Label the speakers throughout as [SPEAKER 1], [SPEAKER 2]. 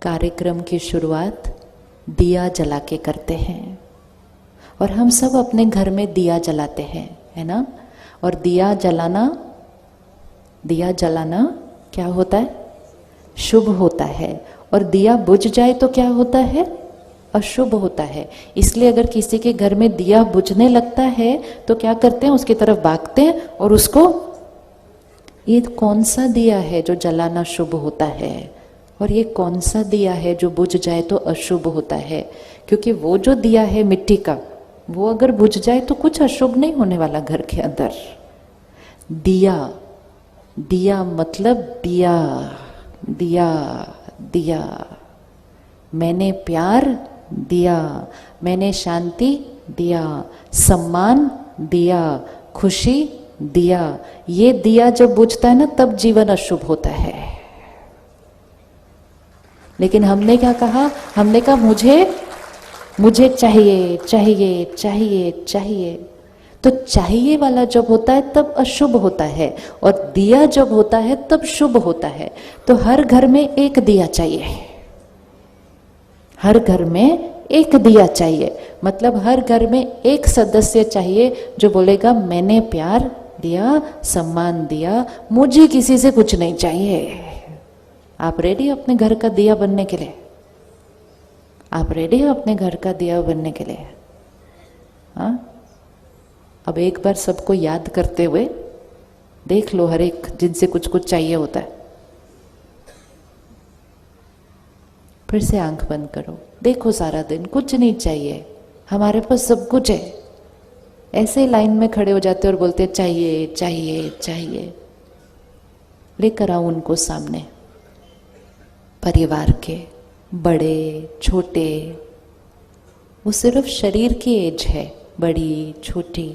[SPEAKER 1] कार्यक्रम की शुरुआत दिया जला के करते हैं और हम सब अपने घर में दिया जलाते हैं, है ना। और दिया जलाना क्या होता है? शुभ होता है। और दिया बुझ जाए तो क्या होता है? अशुभ होता है। इसलिए अगर किसी के घर में दिया बुझने लगता है तो क्या करते हैं? उसकी तरफ भागते हैं और उसको, ये कौन सा दिया है जो जलाना शुभ होता है और ये कौन सा दिया है जो बुझ जाए तो अशुभ होता है। क्योंकि वो जो दिया है मिट्टी का, वो अगर बुझ जाए तो कुछ अशुभ नहीं होने वाला घर के अंदर। दिया मतलब दिया, दिया दिया। मैंने प्यार दिया, मैंने शांति दिया, सम्मान दिया, खुशी दिया। ये दिया जब बुझता है ना, तब जीवन अशुभ होता है। लेकिन हमने क्या कहा? हमने कहा मुझे चाहिए चाहिए चाहिए चाहिए। तो चाहिए वाला जब होता है तब अशुभ होता है, और दिया जब होता है तब शुभ होता है। तो हर घर में एक दिया चाहिए, हर घर में एक दिया चाहिए। मतलब हर घर में एक सदस्य चाहिए जो बोलेगा मैंने प्यार दिया, सम्मान दिया, मुझे किसी से कुछ नहीं चाहिए। आप रेडी अपने घर का दिया बनने के लिए? आप रेडी हो अपने घर का दिया बनने के लिए? हाँ, अब एक बार सबको याद करते हुए देख लो, हर एक जिनसे कुछ कुछ चाहिए होता है। फिर से आंख बंद करो, देखो सारा दिन कुछ नहीं चाहिए, हमारे पास सब कुछ है। ऐसे ही लाइन में खड़े हो जाते और बोलते चाहिए चाहिए चाहिए। लेकर आओ उनको सामने, परिवार के बड़े छोटे, वो सिर्फ शरीर की एज है, बड़ी छोटी,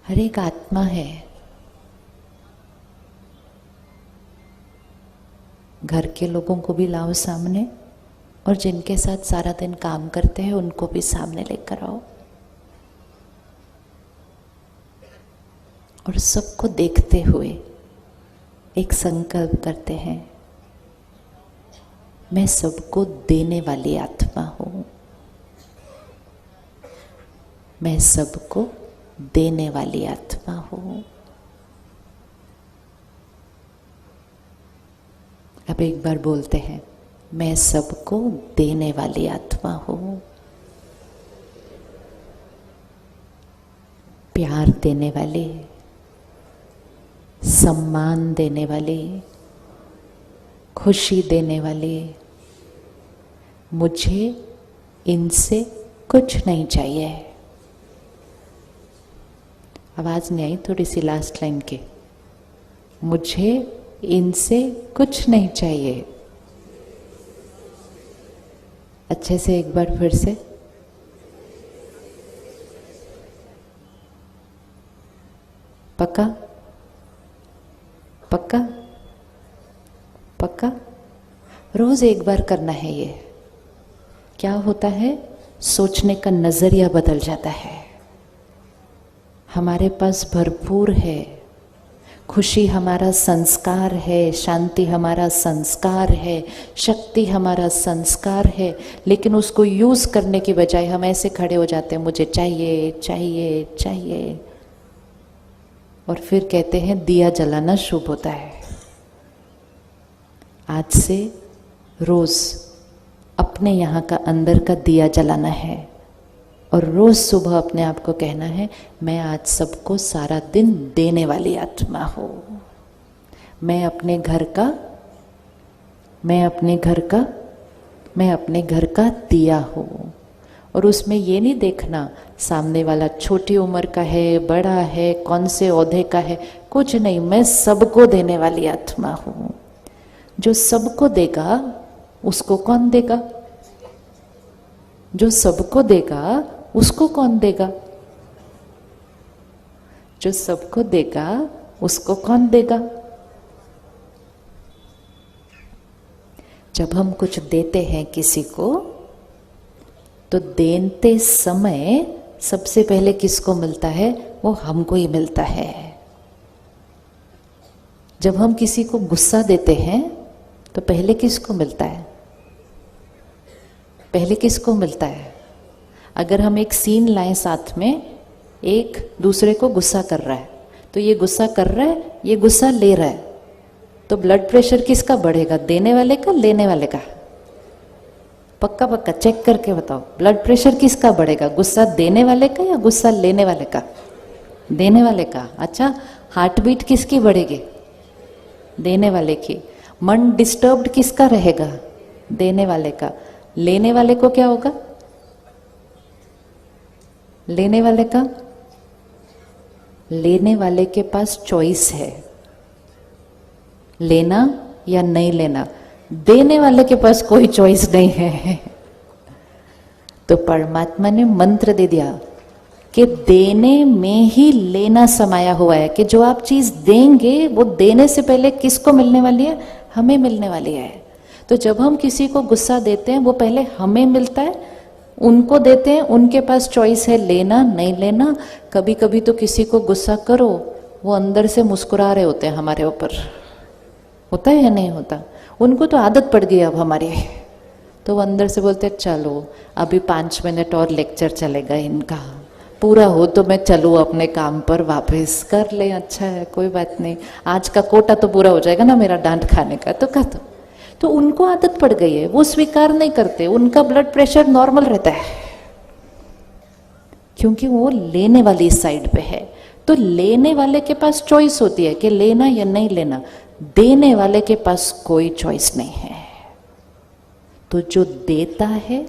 [SPEAKER 1] हर एक आत्मा है। घर के लोगों को भी लाओ सामने, और जिनके साथ सारा दिन काम करते हैं उनको भी सामने लेकर आओ। और सबको देखते हुए एक संकल्प करते हैं, मैं सबको देने वाली आत्मा हूं, मैं सबको देने वाली आत्मा हूं। अब एक बार बोलते हैं, मैं सबको देने वाली आत्मा हूं, प्यार देने वाली, सम्मान देने वाली, खुशी देने वाली। मुझे इनसे कुछ नहीं चाहिए। आवाज नहीं आई थोड़ी सी लास्ट लाइन की? मुझे इनसे कुछ नहीं चाहिए। अच्छे से एक बार फिर से। पक्का पक्का पक्का? रोज एक बार करना है ये। क्या होता है? सोचने का नजरिया बदल जाता है। हमारे पास भरपूर है, खुशी हमारा संस्कार है, शांति हमारा संस्कार है, शक्ति हमारा संस्कार है। लेकिन उसको यूज करने की बजाय हम ऐसे खड़े हो जाते हैं, मुझे चाहिए चाहिए चाहिए, और फिर कहते हैं दिया जलाना शुभ होता है। आज से रोज अपने यहाँ का अंदर का दिया जलाना है, और रोज सुबह अपने आप को कहना है, मैं आज सबको सारा दिन देने वाली आत्मा हूँ। मैं अपने घर का दिया हूँ। और उसमें ये नहीं देखना सामने वाला छोटी उम्र का है, बड़ा है, कौन से ओहदे का है, कुछ नहीं। मैं सबको देने वाली आत्मा हूँ। जो सबको देगा उसको कौन देगा? जो सबको देगा उसको कौन देगा? जो सबको देगा उसको कौन देगा? जब हम कुछ देते हैं किसी को, तो देते समय सबसे पहले किसको मिलता है? वो हमको ही मिलता है। जब हम किसी को गुस्सा देते हैं तो पहले किसको मिलता है? पहले किसको मिलता है? अगर हम एक सीन लाएं साथ में, एक दूसरे को गुस्सा कर रहा है, तो ये गुस्सा कर रहा है, ये गुस्सा ले रहा है, तो ब्लड प्रेशर किसका बढ़ेगा? देने वाले का, लेने वाले का? पक्का पक्का चेक करके बताओ, ब्लड प्रेशर किसका बढ़ेगा? गुस्सा देने वाले का या गुस्सा लेने वाले का? देने वाले का। अच्छा, हार्ट बीट किसकी बढ़ेगी? देने वाले की। मन डिस्टर्ब्ड किसका रहेगा? देने वाले का। लेने वाले को क्या होगा? लेने वाले का, लेने वाले के पास चॉइस है, लेना या नहीं लेना। देने वाले के पास कोई चॉइस नहीं है। तो परमात्मा ने मंत्र दे दिया कि देने में ही लेना समाया हुआ है, कि जो आप चीज देंगे वो देने से पहले किसको मिलने वाली है? हमें मिलने वाली है। तो जब हम किसी को गुस्सा देते हैं, वो पहले हमें मिलता है, उनको देते हैं, उनके पास चॉइस है लेना नहीं लेना। कभी कभी तो किसी को गुस्सा करो, वो अंदर से मुस्कुरा रहे होते हैं हमारे ऊपर, होता है या नहीं होता? उनको तो आदत पड़ गई अब हमारी, तो वो अंदर से बोलते हैं चलो अभी 5 मिनट और लेक्चर चलेगा इनका, पूरा हो तो मैं चलूँ अपने काम पर वापस। कर ले, अच्छा है, कोई बात नहीं, आज का कोटा तो पूरा हो जाएगा ना मेरा डांट खाने का, तो कहा तो उनको आदत पड़ गई है, वो स्वीकार नहीं करते, उनका ब्लड प्रेशर नॉर्मल रहता है, क्योंकि वो लेने वाली साइड पे है। तो लेने वाले के पास चॉइस होती है कि लेना या नहीं लेना, देने वाले के पास कोई चॉइस नहीं है। तो जो देता है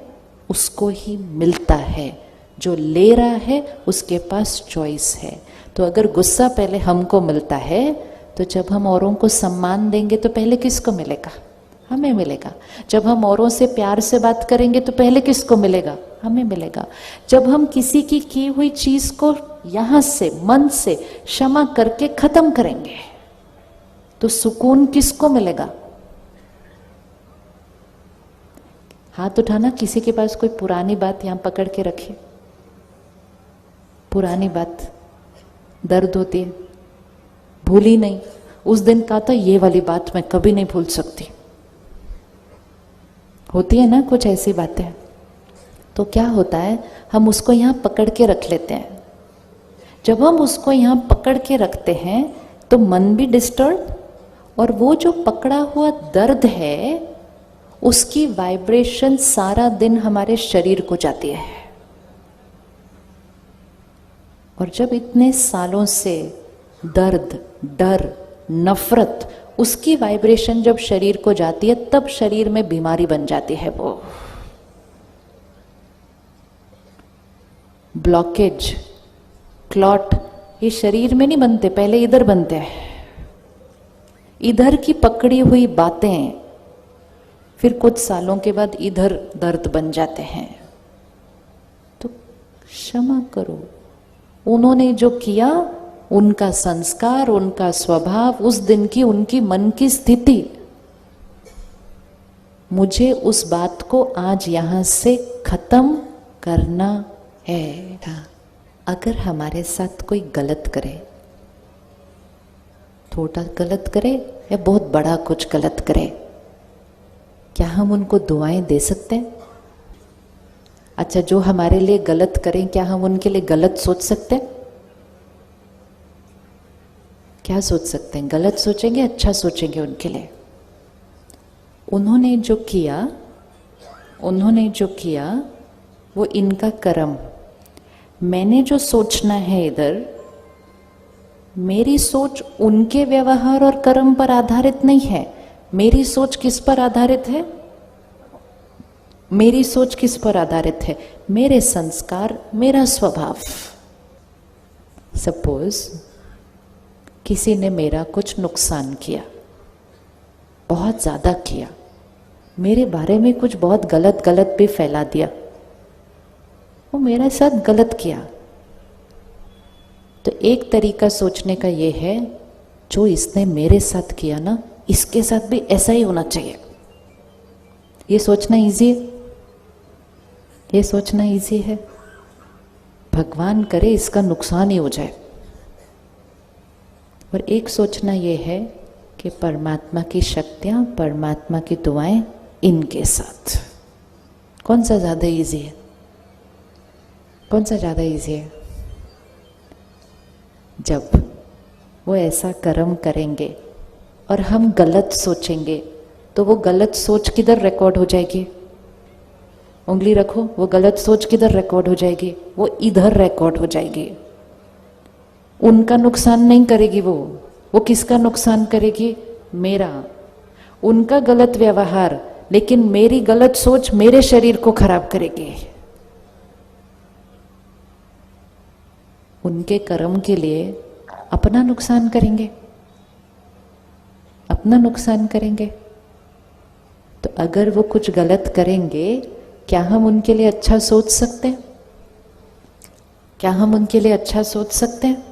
[SPEAKER 1] उसको ही मिलता है, जो ले रहा है उसके पास चॉइस है। तो अगर गुस्सा पहले हमको मिलता है, तो जब हम औरों को सम्मान देंगे तो पहले किसको मिलेगा? हमें मिलेगा। जब हम औरों से प्यार से बात करेंगे तो पहले किसको मिलेगा? हमें मिलेगा। जब हम किसी की हुई चीज को यहां से मन से क्षमा करके खत्म करेंगे तो सुकून किसको मिलेगा? हाथ उठाना, किसी के पास कोई पुरानी बात यहां पकड़ के रखे, पुरानी बात दर्द होती है, भूली नहीं, उस दिन कहा था ये वाली बात मैं कभी नहीं भूल सकती, होती है ना कुछ ऐसी बातें। तो क्या होता है, हम उसको यहाँ पकड़ के रख लेते हैं। जब हम उसको यहाँ पकड़ के रखते हैं तो मन भी डिस्टर्ब, और वो जो पकड़ा हुआ दर्द है उसकी वाइब्रेशन सारा दिन हमारे शरीर को जाती है। और जब इतने सालों से दर्द, डर, नफरत, उसकी वाइब्रेशन जब शरीर को जाती है तब शरीर में बीमारी बन जाती है। वो ब्लॉकेज, क्लॉट ये शरीर में नहीं बनते, पहले इधर बनते हैं। इधर की पकड़ी हुई बातें फिर कुछ सालों के बाद इधर दर्द बन जाते हैं। तो क्षमा करो, उन्होंने जो किया, उनका संस्कार, उनका स्वभाव, उस दिन की उनकी मन की स्थिति, मुझे उस बात को आज यहां से खत्म करना है। अगर हमारे साथ कोई गलत करे, थोड़ा गलत करे या बहुत बड़ा कुछ गलत करे, क्या हम उनको दुआएं दे सकते हैं? अच्छा, जो हमारे लिए गलत करें, क्या हम उनके लिए गलत सोच सकते हैं? क्या सोच सकते हैं? गलत सोचेंगे, अच्छा सोचेंगे उनके लिए? उन्होंने जो किया वो इनका कर्म। मैंने जो सोचना है इधर, मेरी सोच उनके व्यवहार और कर्म पर आधारित नहीं है। मेरी सोच किस पर आधारित है? मेरी सोच किस पर आधारित है? मेरे संस्कार, मेरा स्वभाव। सपोज किसी ने मेरा कुछ नुकसान किया, बहुत ज्यादा किया, मेरे बारे में कुछ बहुत गलत भी फैला दिया, वो मेरे साथ गलत किया। तो एक तरीका सोचने का ये है, जो इसने मेरे साथ किया ना, इसके साथ भी ऐसा ही होना चाहिए। ये सोचना इजी है, ये सोचना इजी है। भगवान करे इसका नुकसान ही हो जाए। और एक सोचना ये है कि परमात्मा की शक्तियां, परमात्मा की दुआएं इनके साथ, कौन सा ज़्यादा इजी है? कौन सा ज़्यादा इजी है? जब वो ऐसा कर्म करेंगे और हम गलत सोचेंगे तो वो गलत सोच किधर रिकॉर्ड हो जाएगी? उंगली रखो, वो गलत सोच किधर रिकॉर्ड हो जाएगी? वो इधर रिकॉर्ड हो जाएगी। उनका नुकसान नहीं करेगी वो किसका नुकसान करेगी? मेरा। उनका गलत व्यवहार, लेकिन मेरी गलत सोच मेरे शरीर को खराब करेगी। उनके कर्म के लिए अपना नुकसान करेंगे, अपना नुकसान करेंगे। तो अगर वो कुछ गलत करेंगे, क्या हम उनके लिए अच्छा सोच सकते हैं? क्या हम उनके लिए अच्छा सोच सकते हैं?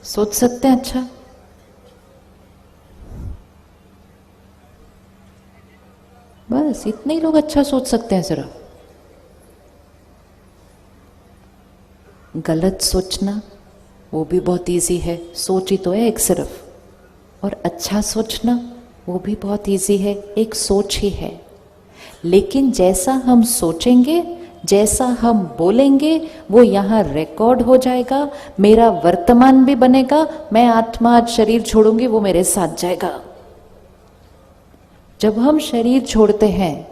[SPEAKER 1] सोच सकते हैं अच्छा? बस इतने ही लोग अच्छा सोच सकते हैं सिर्फ। गलत सोचना वो भी बहुत इजी है, सोच ही तो है एक सिर्फ। और अच्छा सोचना वो भी बहुत इजी है, एक सोच ही है। लेकिन जैसा हम सोचेंगे, जैसा हम बोलेंगे, वो यहाँ रिकॉर्ड हो जाएगा। मेरा वर्तमान भी बनेगा। मैं आत्मा आज शरीर छोड़ूंगी, वो मेरे साथ जाएगा। जब हम शरीर छोड़ते हैं,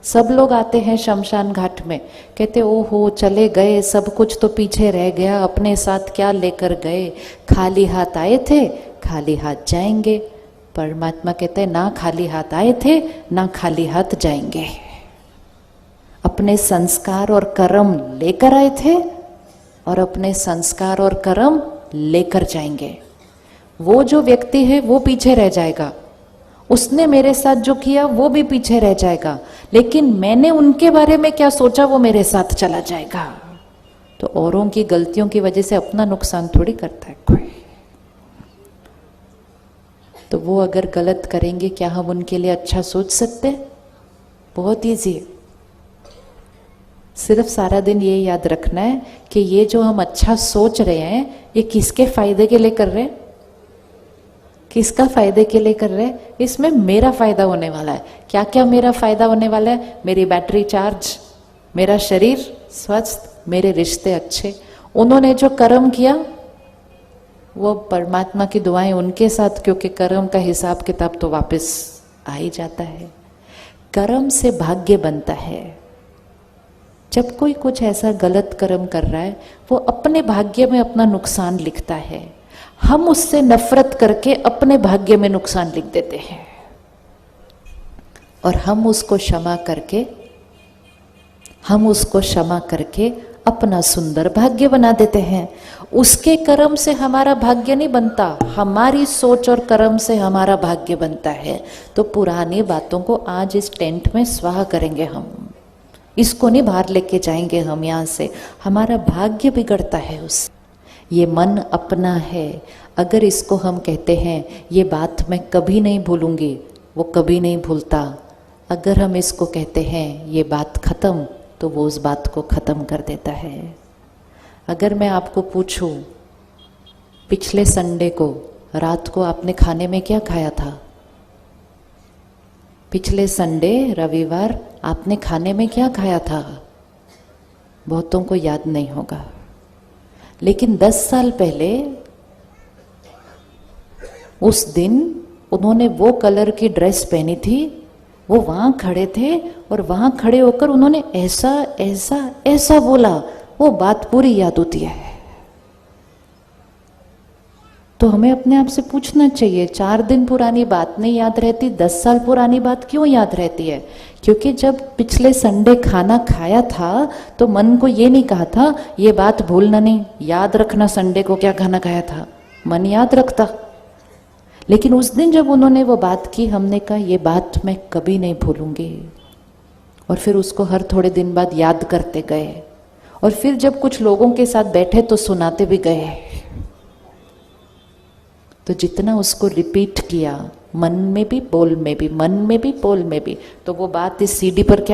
[SPEAKER 1] सब लोग आते हैं शमशान घाट में, कहते ओहो चले गए, सब कुछ तो पीछे रह गया, अपने साथ क्या लेकर गए? खाली हाथ आए थे, खाली हाथ जाएंगे। परमात्मा कहते हैं ना खाली हाथ आए थे, ना खाली हाथ जाएंगे। अपने संस्कार और कर्म लेकर आए थे और अपने संस्कार और कर्म लेकर जाएंगे। वो जो व्यक्ति है वो पीछे रह जाएगा, उसने मेरे साथ जो किया वो भी पीछे रह जाएगा, लेकिन मैंने उनके बारे में क्या सोचा वो मेरे साथ चला जाएगा। तो औरों की गलतियों की वजह से अपना नुकसान थोड़ी करता है कोई। तो वो अगर गलत करेंगे, क्या हम उनके लिए अच्छा सोच सकते हैं? बहुत ईजी है। सिर्फ सारा दिन ये याद रखना है कि ये जो हम अच्छा सोच रहे हैं, ये किसके फायदे के लिए कर रहे हैं? किसका फायदे के लिए कर रहे हैं? इसमें मेरा फायदा होने वाला है। क्या क्या मेरा फायदा होने वाला है? मेरी बैटरी चार्ज, मेरा शरीर स्वस्थ, मेरे रिश्ते अच्छे। उन्होंने जो कर्म किया वो परमात्मा की दुआएं उनके साथ, क्योंकि कर्म का हिसाब किताब तो वापस आ ही जाता है। कर्म से भाग्य बनता है। जब कोई कुछ ऐसा गलत कर्म कर रहा है, वो अपने भाग्य में अपना नुकसान लिखता है। हम उससे नफरत करके अपने भाग्य में नुकसान लिख देते हैं और हम उसको क्षमा करके अपना सुंदर भाग्य बना देते हैं। उसके कर्म से हमारा भाग्य नहीं बनता, हमारी सोच और कर्म से हमारा भाग्य बनता है। तो पुरानी बातों को आज इस टेंट में स्वाहा करेंगे हम, इसको नहीं बाहर लेके जाएंगे हम यहाँ से। हमारा भाग्य बिगड़ता है उससे। ये मन अपना है। अगर इसको हम कहते हैं ये बात मैं कभी नहीं भूलूंगी, वो कभी नहीं भूलता। अगर हम इसको कहते हैं ये बात खत्म, तो वो उस बात को खत्म कर देता है। अगर मैं आपको पूछूं पिछले संडे को रात को आपने खाने में क्या खाया था? पिछले संडे रविवार आपने खाने में क्या खाया था? बहुतों को याद नहीं होगा। लेकिन 10 साल पहले उस दिन उन्होंने वो कलर की ड्रेस पहनी थी, वो वहां खड़े थे और वहां खड़े होकर उन्होंने ऐसा ऐसा ऐसा बोला, वो बात पूरी याद होती है। तो हमें अपने आप से पूछना चाहिए, 4 दिन पुरानी बात नहीं याद रहती, 10 साल पुरानी बात क्यों याद रहती है? क्योंकि जब पिछले संडे खाना खाया था तो मन को ये नहीं कहा था ये बात भूलना नहीं, याद रखना संडे को क्या खाना खाया था। मन याद रखता। लेकिन उस दिन जब उन्होंने वो बात की, हमने कहा ये बात मैं कभी नहीं भूलूंगी। और फिर उसको हर थोड़े दिन बाद याद करते गए, और फिर जब कुछ लोगों के साथ बैठे तो सुनाते भी गए। तो जितना उसको रिपीट किया, मन में भी बोल में भी, मन में भी बोल में भी, तो वो बात इस सीडी पर क्या